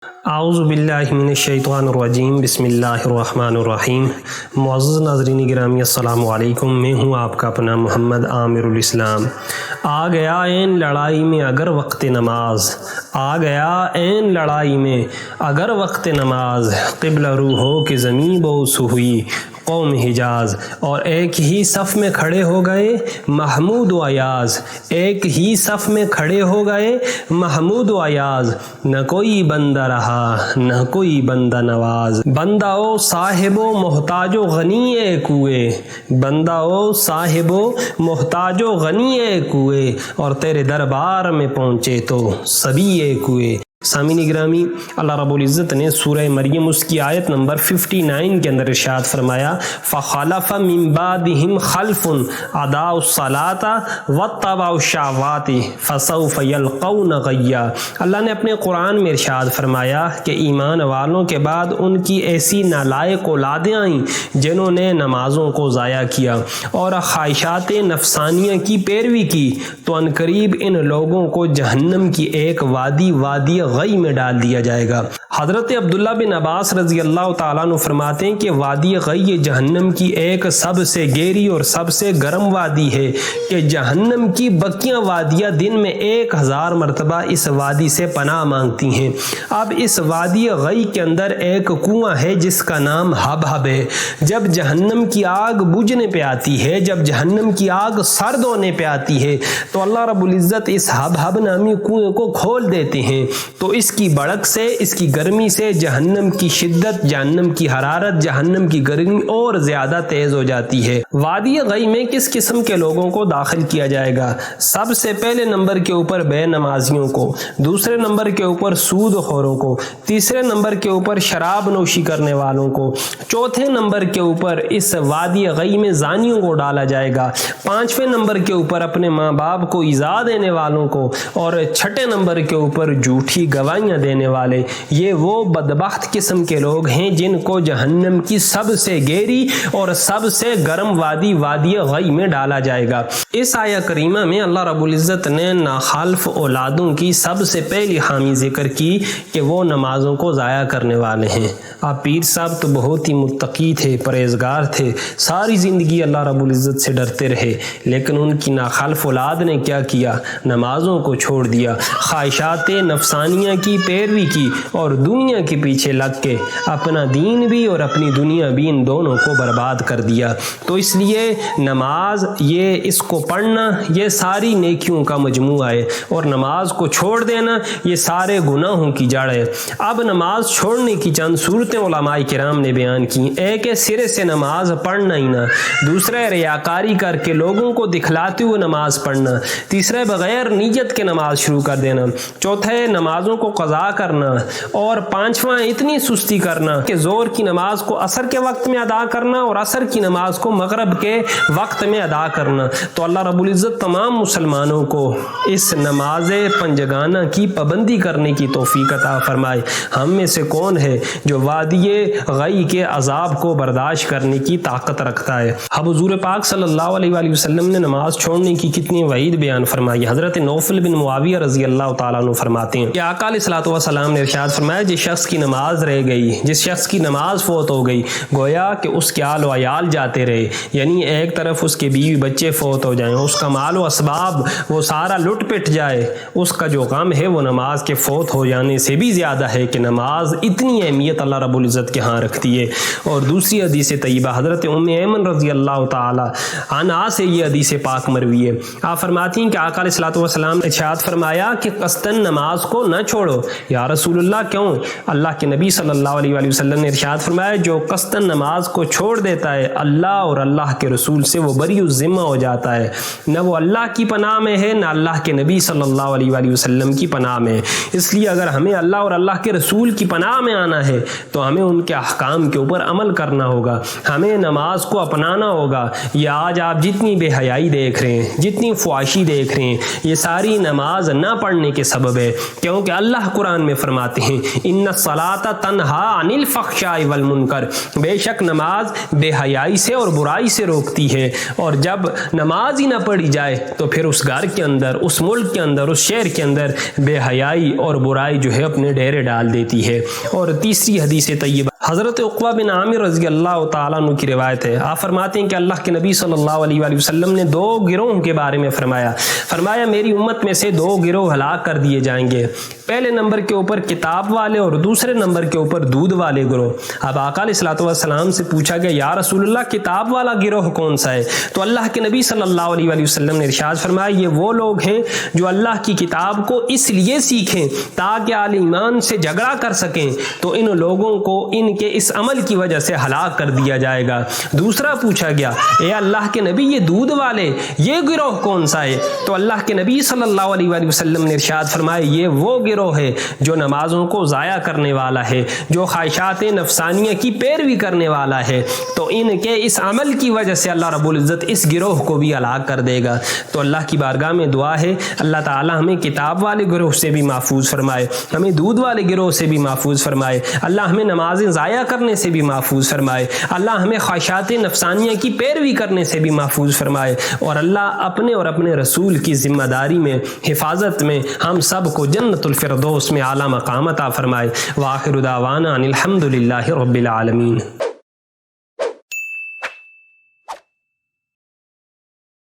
اعوذ باللہ من الشیطان الرجیم، بسم اللہ الرحمن الرحیم۔ معزز ناظرین گرامی السلام علیکم، میں ہوں آپ کا اپنا محمد عامر الاسلام۔ آ گیا این لڑائی میں اگر وقت نماز، آ گیا این لڑائی میں اگر وقت نماز، قبلہ رو ہو کہ زمین بوس ہوئی قوم حجاز، اور ایک ہی صف میں کھڑے ہو گئے محمود و ایاز، ایک ہی صف میں کھڑے ہو گئے محمود و ایاز، نہ کوئی بندہ رہا نہ کوئی بندہ نواز، بندہ او صاحب و محتاج و غنی ایک ہوئے، بندہ او صاحب و محتاج و غنی ایک ہوئے، اور تیرے دربار میں پہنچے تو سبھی ایک ہوئے۔ سامعین گرامی، اللہ رب العزت نے سورہ مریم اس کی آیت نمبر 59 کے اندر ارشاد فرمایا، فَخَلَفَ مِن بَعْدِهِمْ خَلْفٌ أَضَاعُوا الصَّلَاةَ وَاتَّبَعُوا الشَّهَوَاتِ فَسَوْفَ يَلْقَوْنَ غَيًّا۔ اللہ نے اپنے قرآن میں ارشاد فرمایا کہ ایمان والوں کے بعد ان کی ایسی نالائق اولادیں آئیں جنہوں نے نمازوں کو ضائع کیا اور خواہشات نفسانیہ کی پیروی کی، تو عنقریب ان لوگوں کو جہنم کی ایک وادی غی میں ڈال دیا جائے گا۔ حضرت عبداللہ بن عباس رضی اللہ تعالیٰ عنہ فرماتے ہیں کہ وادی غی جہنم کی ایک سب سے گہری اور سب سے گرم وادی ہے کہ جہنم کی بقیہ وادیاں دن میں 1000 مرتبہ اس وادی سے پناہ مانگتی ہیں۔ اب اس وادی غی کے اندر ایک کنواں ہے جس کا نام حبحب ہے۔ جب جہنم کی آگ بجھنے پہ آتی ہے، جب جہنم کی آگ سرد ہونے پہ آتی ہے، تو اللہ رب العزت اس حبحب نامی کنویں کو کھول دیتے ہیں، تو اس کی بڑک سے، اس کی گرمی سے جہنم کی شدت، جہنم کی حرارت، جہنم کی گرمی اور زیادہ تیز ہو جاتی ہے۔ وادی غی میں کس قسم کے لوگوں کو داخل کیا جائے گا؟ سب سے پہلے نمبر کے اوپر بے نمازیوں کو، دوسرے نمبر کے اوپر سود خوروں کو، تیسرے نمبر کے اوپر شراب نوشی کرنے والوں کو، چوتھے نمبر کے اوپر اس وادی غی میں زانیوں کو ڈالا جائے گا، پانچویں نمبر کے اوپر اپنے ماں باپ کو ایذا دینے والوں کو، اور چھٹے نمبر کے اوپر جھوٹی گواہیاں دینے والے۔ یہ وہ بدبخت قسم کے لوگ ہیں جن کو جہنم کی سب سے گہری اور سب سے گرم وادی غی میں ڈالا جائے گا۔ اس آیہ کریمہ میں اللہ رب العزت نے ناخالف اولادوں کی سب سے پہلی حامی ذکر کی کہ وہ نمازوں کو ضائع کرنے والے ہیں۔ آپ پیر صاحب تو بہت ہی متقی تھے، پرہیزگار تھے، ساری زندگی اللہ رب العزت سے ڈرتے رہے، لیکن ان کی ناخالف اولاد نے کیا کیا؟ نمازوں کو چھوڑ دیا، خواہشات نفسانیہ کی پیروی کی، اور دنیا کے پیچھے لگ کے اپنا دین بھی اور اپنی دنیا بھی ان دونوں کو برباد کر دیا۔ تو اس لیے نماز، یہ اس کو پڑھنا، یہ ساری نیکیوں کا مجموعہ ہے، اور نماز کو چھوڑ دینا یہ سارے گناہوں کی جڑ ہے۔ اب نماز چھوڑنے کی چند صورتیں علماء کرام نے بیان کی۔ ایک ہے سرے سے نماز پڑھنا ہی نہ، دوسرا ہے ریاکاری کر کے لوگوں کو دکھلاتے ہوئے نماز پڑھنا، تیسرا ہے بغیر نیت کے نماز شروع کر دینا، چوتھا ہے نمازوں کو قضا کرنا، اور پانچواں اتنی سستی کرنا کہ زور کی نماز کو عصر کے وقت میں ادا کرنا اور عصر کی نماز کو مغرب کے وقت میں ادا کرنا۔ تو اللہ رب العزت تمام مسلمانوں کو اس نماز پنجگانہ کی پابندی کرنے کی توفیق عطا فرمائے۔ ہم میں سے کون ہے جو وادی غی کے عذاب کو برداشت کرنے کی طاقت رکھتا ہے؟ اب حضور پاک صلی اللہ علیہ وآلہ وسلم نے نماز چھوڑنے کی کتنی وعید بیان فرمائی۔ حضرت نوفل بن معاویہ رضی اللہ تعالیٰ عنہ فرماتے ہیں کہ آقا علیہ الصلوۃ والسلام نے ارشاد فرمایا، جس شخص کی نماز رہ گئی، جس شخص کی نماز فوت ہو گئی، گویا کہ اس کے آل و عیال جاتے رہے، یعنی ایک طرف اس کے بیوی بچے فوت ہو جائیں، اس کا مال و اسباب وہ سارا لٹ پٹ جائے، اس کا جو غم ہے وہ نماز کے فوت ہو جانے سے بھی زیادہ ہے کہ نماز اتنی اہمیت اللہ رب العزت کے ہاں رکھتی ہے۔ اور دوسری حدیث طیبہ حضرت ام ایمن رضی اللہ تعالی عنہا سے یہ حدیث پاک مروی ہے۔ آپ فرماتی ہیں کہ آقا علیہ الصلوۃ والسلام نے ارشاد فرمایا کہ قصداً نماز کو نہ چھوڑو۔ یا رسول اللہ کیوں؟ اللہ کے نبی صلی اللہ علیہ وآلہ وسلم نے ارشاد فرمایا، جو قصداً نماز کو چھوڑ دیتا ہے اللہ اور اللہ کے رسول سے وہ بری الذمہ ہو جاتا ہے، نہ وہ اللہ کی پناہ میں ہے نہ اللہ کے نبی صلی اللہ علیہ وآلہ وسلم کی پناہ میں ہے۔ اس لیے اگر ہمیں اللہ اور اللہ کے رسول کی پناہ میں آنا ہے تو ہمیں ان کے احکام کے اوپر عمل کرنا ہوگا، ہمیں نماز کو اپنانا ہوگا۔ یہ آج آپ جتنی بے حیائی دیکھ رہے ہیں، جتنی فحاشی دیکھ رہے ہیں، یہ ساری نماز نہ پڑھنے کے سبب ہے، کیونکہ اللہ قرآن میں فرماتے ہیں ان الصلاۃ تنہا عن الفحشاء والمنکر، بے شک نماز بے حیائی سے اور برائی سے روکتی ہے، اور جب نماز ہی نہ پڑھی جائے تو پھر اس گھر کے اندر، اس ملک کے اندر، اس شہر کے اندر بے حیائی اور برائی جو ہے اپنے ڈیرے ڈال دیتی ہے۔ اور تیسری حدیث طیبہ حضرت عقبہ بن عامر رضی اللہ تعالیٰ عنہ کی روایت ہے، آپ فرماتے ہیں کہ اللہ کے نبی صلی اللہ علیہ وآلہ وسلم نے دو گروہوں کے بارے میں فرمایا میری امت میں سے دو گروہ ہلاک کر دیے جائیں گے، پہلے نمبر کے اوپر کتاب والے اور دوسرے نمبر کے اوپر دودھ والے گروہ۔ اب آقا علیہ الصلوۃ والسلام سے پوچھا گیا یا رسول اللہ کتاب والا گروہ کون سا ہے؟ تو اللہ کے نبی صلی اللہ علیہ وآلہ وسلم نے ارشاد فرمایا یہ وہ لوگ ہیں جو اللہ کی کتاب کو اس لیے سیکھیں تاکہ اہل ایمان سے جھگڑا کر سکیں، تو ان لوگوں کو ان کے اس عمل کی وجہ سے ہلاک کر دیا جائے گا۔ دوسرا پوچھا گیا اے اللہ کے نبی یہ دودھ والے یہ گروہ کون سا ہے؟ تو اللہ کے نبی صلی اللہ علیہ وآلہ وسلم نے ارشاد فرمایا یہ وہ گروہ ہے جو نمازوں کو ضائع کرنے والا ہے، جو خواہشات نفسانیہ کی پیروی کرنے والا ہے، تو ان کے اس عمل کی وجہ سے اللہ رب العزت اس گروہ کو بھی ہلاک کر دے گا۔ تو اللہ کی بارگاہ میں دعا ہے اللہ تعالی ہمیں کتاب والے گروہ سے بھی محفوظ فرمائے، ہمیں دودھ والے گروہ سے بھی محفوظ فرمائے، اللہ ہمیں نمازیں ضائع کرنے سے بھی محفوظ فرمائے، اللہ ہمیں خواہشات نفسانیہ کی پیروی کرنے سے بھی محفوظ فرمائے، اور اللہ اپنے اور اپنے رسول کی ذمہ داری میں حفاظت میں ہم سب کو جنت الفردوس میں اعلیٰ مقام عطا فرمائے۔ وآخر دعوانا ان الحمد للہ رب العالمین۔